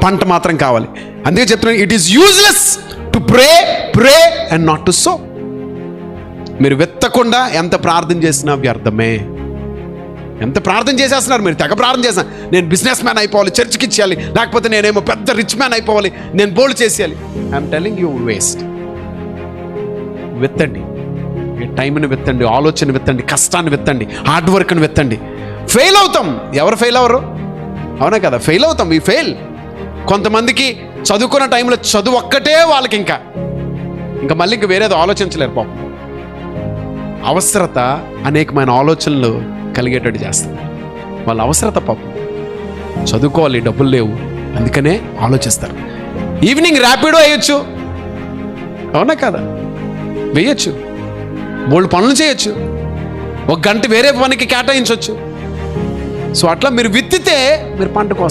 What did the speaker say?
పంట మాత్రం కావాలి. అందుకే చెప్తున్నాను, it is useless to pray and not to so. మీరు వెత్తకుండా ఎంత ప్రార్థన చేసినా వ్యర్థమే. ఎంత ప్రార్థన చేసేస్తున్నారు మీరు, తెగ ప్రార్థన చేసిన, నేను బిజినెస్ మ్యాన్ అయిపోవాలి, చర్చికి ఇచ్చేయాలి, లేకపోతే నేనేమో పెద్ద రిచ్ మ్యాన్ అయిపోవాలి, నేను బోల్డ్ చేసేయాలి. I'm telling you, waste. వెత్తండి, టైంని వెత్తండి, ఆలోచన వెత్తండి, కష్టాన్ని వెత్తండి, హార్డ్ వర్క్ని వెత్తండి. ఫెయిల్ అవుతాం. ఎవరు ఫెయిల్ అవ్వరు? అవునా కదా? ఫెయిల్ అవుతాం. ఈ ఫెయిల్. కొంతమందికి చదువుకున్న టైంలో చదువు ఒక్కటే వాళ్ళకి ఇంకా మళ్ళీ వేరేదో ఆలోచించలేరు పాపం. అవసరత అనేకమైన ఆలోచనలు కలిగేటట్టు చేస్తుంది. వాళ్ళ అవసరత పాపం, చదువుకోవాలి, డబ్బులు లేవు, అందుకనే ఆలోచిస్తారు. ఈవినింగ్ ర్యాపిడో వేయొచ్చు, అవునా కదా? వేయచ్చు, 3 పనులు చేయొచ్చు, 1 గంట వేరే పనికి కేటాయించవచ్చు. సో అట్లా మీరు విత్తితే మీరు పంటకు వస్తారు.